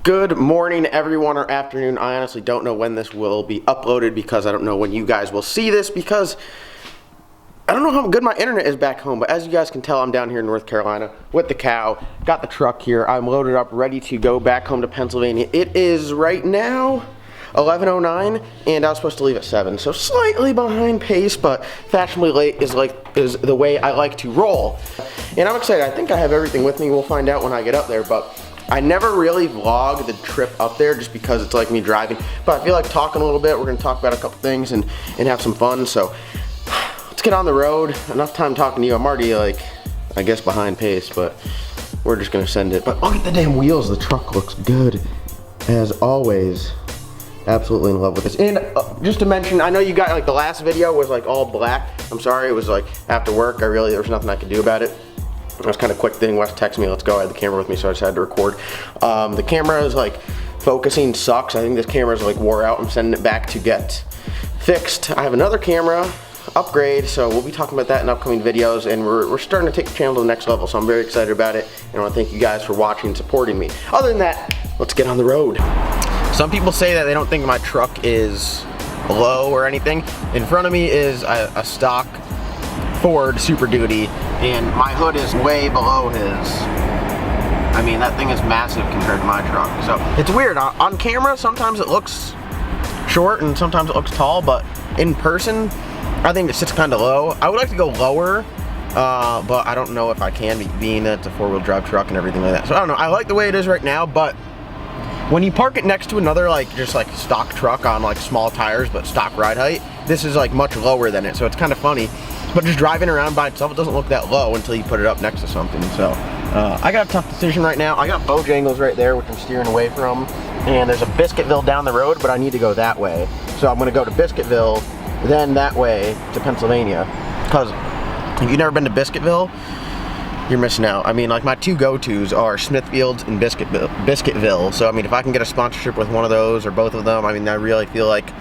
Good morning, everyone, or afternoon. I honestly don't know when this will be uploaded because I don't know when you guys will see this because I don't know how good my internet is back home, but as you guys can tell, I'm down here in North Carolina with the cow. Got the truck here. I'm loaded up, ready to go back home to Pennsylvania. It is right now 11:09, and I was supposed to leave at 7, so slightly behind pace, but fashionably late is the way I like to roll. And I'm excited. I think I have everything with me. We'll find out when I get up there, but I never really vlog the trip up there just because it's like me driving, but I feel like talking a little bit. We're gonna talk about a couple things and have some fun, so let's get on the road. Enough time talking to you. I'm already I guess behind pace, but we're just gonna send it. But look at the damn wheels. The truck looks good as always. Absolutely in love with this. And just to mention, I know you got the last video was all black. I'm sorry, it was after work. There was nothing I could do about it. It was kind of a quick thing. Wes texted me, let's go. I had the camera with me, so I just had to record. The camera is focusing sucks. I think this camera is wore out. I'm sending it back to get fixed. I have another camera upgrade, so we'll be talking about that in upcoming videos, and we're starting to take the channel to the next level, so I'm very excited about it, and I want to thank you guys for watching and supporting me. Other than that, let's get on the road. Some people say that they don't think my truck is low or anything. In front of me is a stock Ford Super Duty, and my hood is way below his. I mean, that thing is massive compared to my truck. So it's weird. On camera, sometimes it looks short and sometimes it looks tall, but in person, I think it sits kind of low. I would like to go lower, but I don't know if I can, being that it's a four-wheel drive truck and everything like that. So I don't know. I like the way it is right now, but when you park it next to another just stock truck on small tires but stock ride height, this is much lower than it. So it's kind of funny. But just driving around by itself, it doesn't look that low until you put it up next to something. So I got a tough decision right now. I got Bojangles right there, which I'm steering away from. And there's a Biscuitville down the road, but I need to go that way. So I'm gonna go to Biscuitville, then that way to Pennsylvania. Because if you've never been to Biscuitville, you're missing out. I mean, my two go-tos are Smithfields and Biscuitville. So I mean, if I can get a sponsorship with one of those or both of them, I mean, I really feel like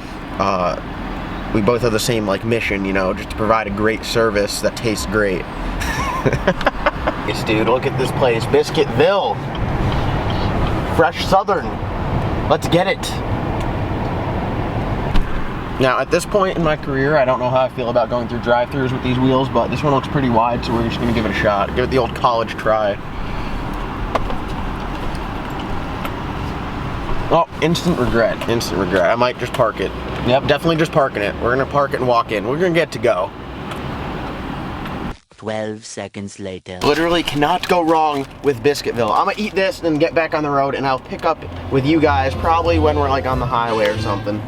we both have the same mission, just to provide a great service that tastes great. Yes, dude, look at this place, Biscuitville. Fresh Southern. Let's get it. Now, at this point in my career, I don't know how I feel about going through drive-thrus with these wheels, but this one looks pretty wide, so we're just gonna give it a shot. Give it the old college try. Oh, instant regret, instant regret. I might just park it. Yep, definitely just parking it. We're gonna park it and walk in. We're gonna get to go. 12 seconds later. Literally cannot go wrong with Biscuitville. I'm gonna eat this, then get back on the road, and I'll pick up with you guys probably when we're on the highway or something.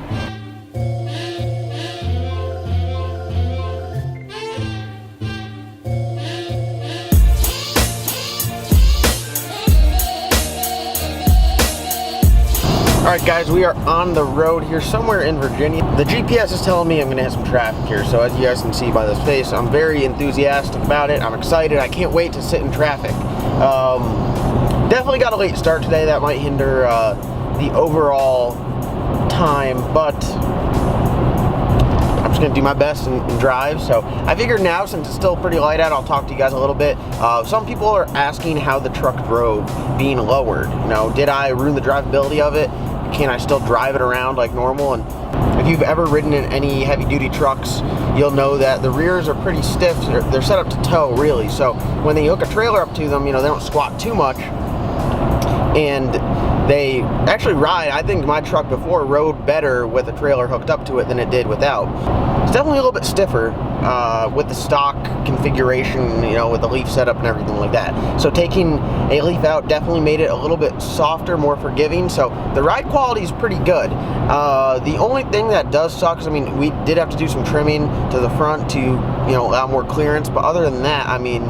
Alright guys, we are on the road here somewhere in Virginia. The GPS is telling me I'm gonna have some traffic here, so as you guys can see by this face, I'm very enthusiastic about it. I'm excited. I can't wait to sit in traffic. Definitely got a late start today. That might hinder the overall time, but I'm just gonna do my best and drive. So I figured now, since it's still pretty light out, I'll talk to you guys a little bit. Some people are asking how the truck drove being lowered. Did I ruin the drivability of it? Can I still drive it around like normal? And if you've ever ridden in any heavy-duty trucks, you'll know that the rears are pretty stiff. They're set up to tow, really. So when they hook a trailer up to them, they don't squat too much. And they actually ride. I think my truck before rode better with a trailer hooked up to it than it did without. It's definitely a little bit stiffer with the stock configuration, with the leaf setup and everything like that. So taking a leaf out definitely made it a little bit softer, more forgiving. So the ride quality is pretty good. The only thing that does suck is, I mean, we did have to do some trimming to the front to, allow more clearance. But other than that, I mean,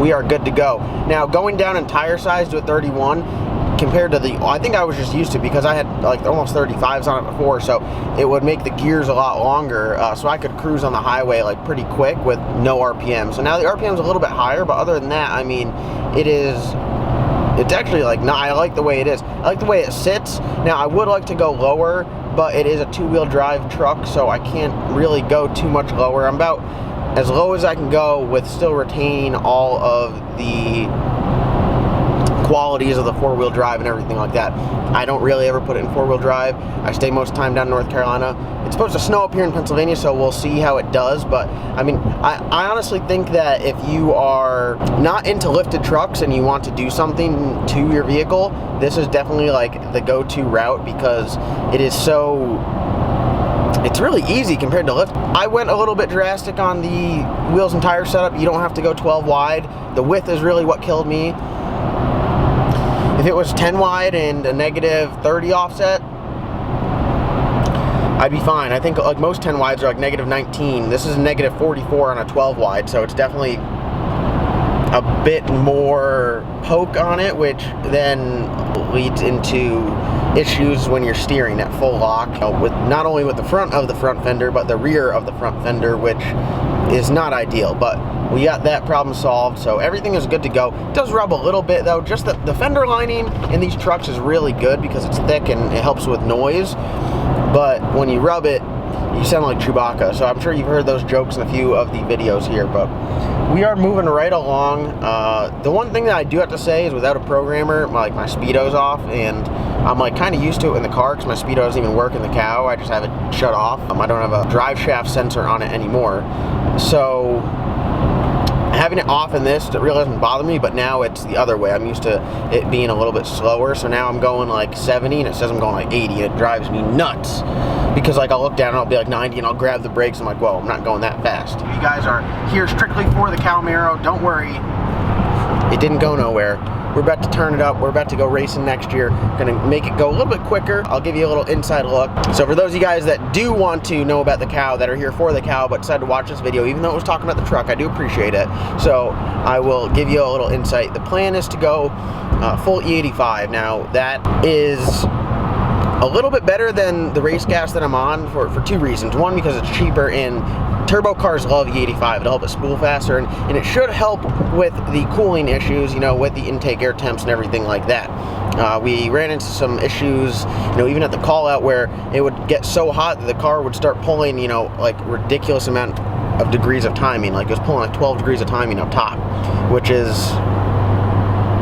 we are good to go. Now, going down in tire size to a 31, compared to I think I was just used to, because I had almost 35s on it before, so it would make the gears a lot longer, so I could cruise on the highway pretty quick with no RPM. So now the RPM is a little bit higher, but other than that, I mean, it's actually I like the way it is. I like the way it sits. Now, I would like to go lower, but it is a two-wheel drive truck, so I can't really go too much lower. I'm about as low as I can go with still retaining all of the qualities of the four-wheel drive and everything like that. I don't really ever put it in four-wheel drive. I stay most of the time down in North Carolina. It's supposed to snow up here in Pennsylvania, so we'll see how it does. But I mean, I honestly think that if you are not into lifted trucks and you want to do something to your vehicle, this is definitely like the go-to route, because it is it's really easy compared to lift. I went a little bit drastic on the wheels and tire setup. You don't have to go 12 wide. The width is really what killed me. If it was 10 wide and a negative 30 offset, I'd be fine. I think like most 10 wides are like negative 19. This is a negative 44 on a 12 wide, so it's definitely a bit more poke on it, which then leads into issues when you're steering at full lock, with not only with the front of the front fender, but the rear of the front fender, which is not ideal. But we got that problem solved, so everything is good to go. It does rub a little bit though. Just the fender lining in these trucks is really good because it's thick and it helps with noise. But when you rub it, you sound like Chewbacca. So I'm sure you've heard those jokes in a few of the videos here, but we are moving right along. The one thing that I do have to say is, without a programmer, my speedo's off, and I'm like kind of used to it in the car because my speedo doesn't even work in the Cow. I just have it shut off. I don't have a drive shaft sensor on it anymore. So having it off in this, it really doesn't bother me, but now it's the other way. I'm used to it being a little bit slower, so now I'm going like 70 and it says I'm going like 80, and it drives me nuts. Because like I'll look down and I'll be like 90 and I'll grab the brakes. I'm like, whoa, I'm not going that fast. You guys are here strictly for the Cowmaro. Don't worry, it didn't go nowhere. We're about to turn it up. We're about to go racing next year. Gonna make it go a little bit quicker. I'll give you a little inside look. So for those of you guys that do want to know about the Cow, that are here for the Cow, but decided to watch this video, even though it was talking about the truck, I do appreciate it. So I will give you a little insight. The plan is to go full E85. Now that is a little bit better than the race gas that I'm on for two reasons. One, because it's cheaper, and turbo cars love E85. It'll help it spool faster, and it should help with the cooling issues, you know, with the intake air temps and everything like that. We ran into some issues, you know, even at the call out, where it would get so hot that the car would start pulling, you know, like ridiculous amount of degrees of timing. Like it was pulling like 12 degrees of timing up top, which is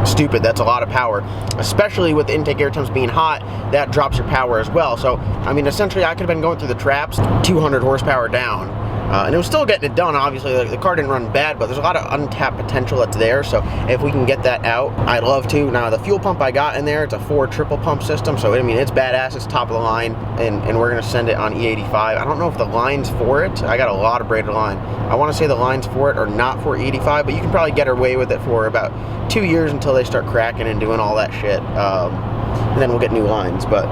stupid. That's a lot of power, especially with the intake air temps being hot. That drops your power as well. So I mean, essentially I could have been going through the traps 200 horsepower down, and it was still getting it done. Obviously the car didn't run bad, but there's a lot of untapped potential that's there. So if we can get that out, I'd love to. Now the fuel pump I got in there, it's a 4 triple pump system, so I mean it's badass. It's top of the line, and we're gonna send it on E85. I don't know if the line's for it. I got a lot of braided line. I want to say the lines for it are not for E85, but you can probably get away with it for about 2 years until they start cracking and doing all that shit, and then we'll get new lines. But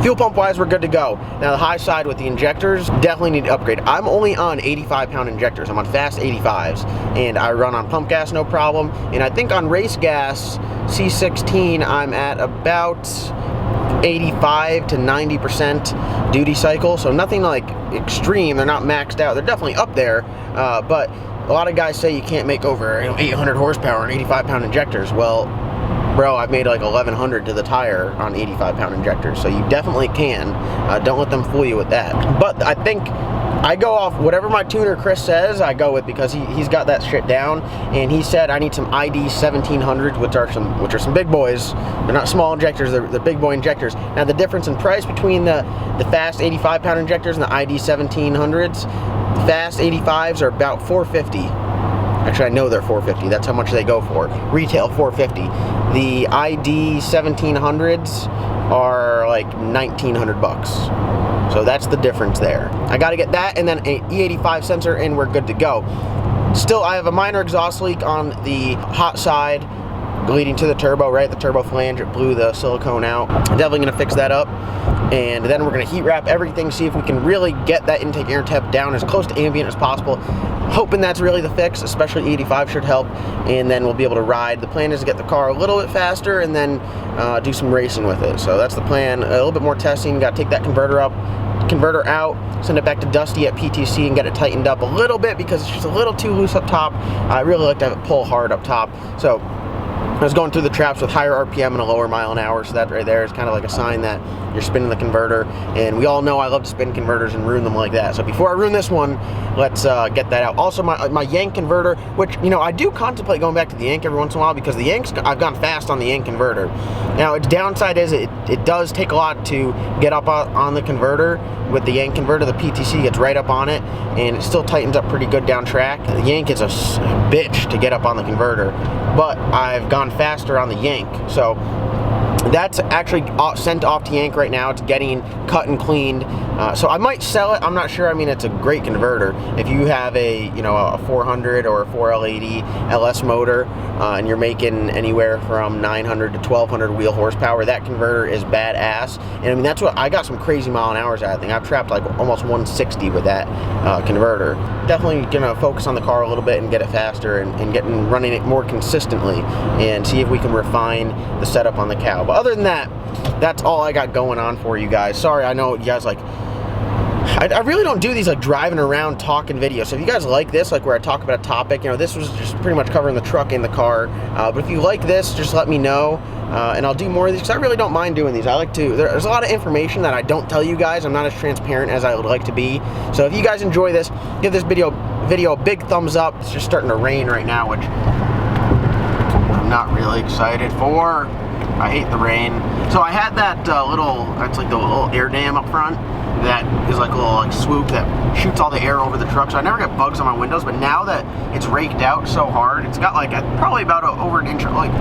fuel pump wise, we're good to go. Now the high side with the injectors, definitely need to upgrade. I'm only on 85-pound injectors. I'm on fast 85s, and I run on pump gas no problem. And I think on race gas C16 I'm at about 85 to 90% duty cycle, so nothing like extreme. They're not maxed out. They're definitely up there, but a lot of guys say you can't make over 800 horsepower on 85-pound injectors. Well, bro, I've made like 1100 to the tire on 85-pound injectors, so you definitely can. Don't let them fool you with that. But I think I go off whatever my tuner Chris says, I go with, because he's got that shit down, and he said I need some ID 1700s, which are some big boys. They're not small injectors, they're big boy injectors. Now the difference in price between the fast 85-pound injectors and the ID 1700s, the fast 85s are about $450. Actually, I know they're $450. That's how much they go for. Retail $450. The ID 1700s are like $1,900. So that's the difference there. I got to get that and then an E85 sensor, and we're good to go. Still, I have a minor exhaust leak on the hot side leading to the turbo, right? The turbo flange, it blew the silicone out. I'm definitely going to fix that up. And then we're going to heat wrap everything, see if we can really get that intake air temp down as close to ambient as possible. Hoping that's really the fix, especially 85 should help, and then we'll be able to ride. The plan is to get the car a little bit faster and then do some racing with it. So that's the plan. A little bit more testing. Got to take that converter out, send it back to Dusty at PTC and get it tightened up a little bit because it's just a little too loose up top. I really like to have it pull hard up top. So I was going through the traps with higher RPM and a lower mile an hour, so that right there is kind of like a sign that you're spinning the converter. And we all know I love to spin converters and ruin them like that. So before I ruin this one, let's get that out. Also, my Yank converter, which, you know, I do contemplate going back to the Yank every once in a while because the Yanks, I've gone fast on the Yank converter. Now, its downside is it does take a lot to get up on the converter. With the Yank converter, the PTC gets right up on it, and it still tightens up pretty good down track. The Yank is a bitch to get up on the converter, but I've gone faster on the Yank. So that's actually sent off to Yank right now. It's getting cut and cleaned. So I might sell it. I'm not sure. I mean, it's a great converter. If you have a 400 or a 4L80 LS motor, and you're making anywhere from 900 to 1200 wheel horsepower, that converter is badass. And I mean, that's what I got some crazy mile an hours out of that thing. I've trapped like almost 160 with that converter. Definitely gonna focus on the car a little bit and get it faster and running it more consistently and see if we can refine the setup on the cow. But other than that, that's all I got going on for you guys. Sorry, I know you guys like, I really don't do these like driving around talking videos. So if you guys like this, like where I talk about a topic, you know, this was just pretty much covering the truck and the car. But if you like this, just let me know, and I'll do more of these because I really don't mind doing these. I like to, there's a lot of information that I don't tell you guys. I'm not as transparent as I would like to be. So if you guys enjoy this, give this video a big thumbs up. It's just starting to rain right now, which I'm not really excited for. I hate the rain. So I had that it's like the little air dam up front that is like a little like swoop that shoots all the air over the truck. So I never get bugs on my windows, but now that it's raked out so hard, it's got like probably about over an inch, like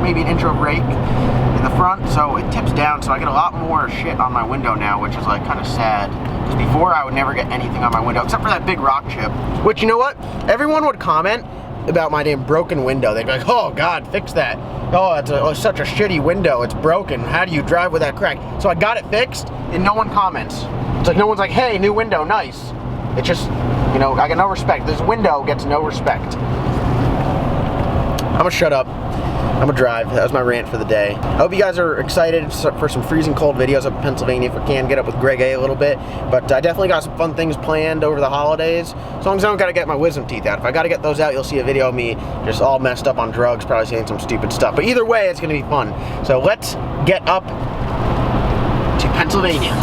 maybe an inch of rake in the front. So it tips down, so I get a lot more shit on my window now, which is like kind of sad. Because before I would never get anything on my window, except for that big rock chip. Which, you know what? Everyone would comment about my damn broken window. They'd be like, oh God, fix that. Oh, it's such a shitty window, it's broken. How do you drive with that crack? So I got it fixed, and no one comments. It's like no one's like, hey, new window, nice. It's just, you know, I get no respect. This window gets no respect. I'm gonna shut up. I'm gonna drive. That was my rant for the day. I hope you guys are excited for some freezing cold videos up in Pennsylvania if I can get up with Greg A little bit. But I definitely got some fun things planned over the holidays. As long as I don't gotta get my wisdom teeth out. If I gotta get those out, you'll see a video of me just all messed up on drugs, probably saying some stupid stuff. But either way, it's gonna be fun. So let's get up to Pennsylvania.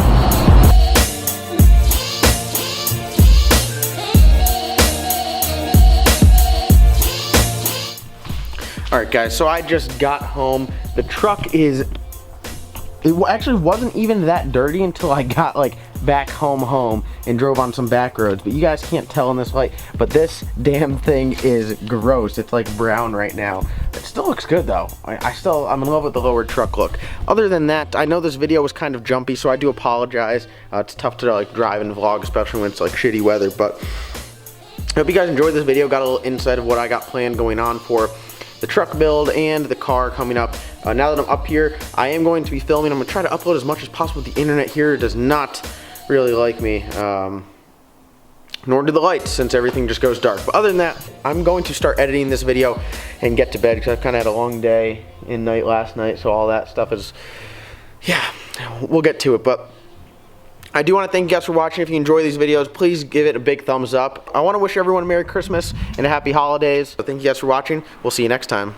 Alright guys, so I just got home. The truck it actually wasn't even that dirty until I got like back home and drove on some back roads. But you guys can't tell in this light, but this damn thing is gross. It's like brown right now. It still looks good though. I'm in love with the lowered truck look. Other than that, I know this video was kind of jumpy, so I do apologize. It's tough to like drive and vlog, especially when it's like shitty weather. But I hope you guys enjoyed this video, got a little insight of what I got planned going on for the truck build and the car coming up. Now that I'm up here, I am going to be filming. I'm going to try to upload as much as possible. The internet here does not really like me, nor do the lights, since everything just goes dark. But other than that, I'm going to start editing this video and get to bed because I've kind of had a long day and night last night, so all that stuff is, yeah, we'll get to it. But I do want to thank you guys for watching. If you enjoy these videos, please give it a big thumbs up. I want to wish everyone a Merry Christmas and a Happy Holidays. So thank you guys for watching. We'll see you next time.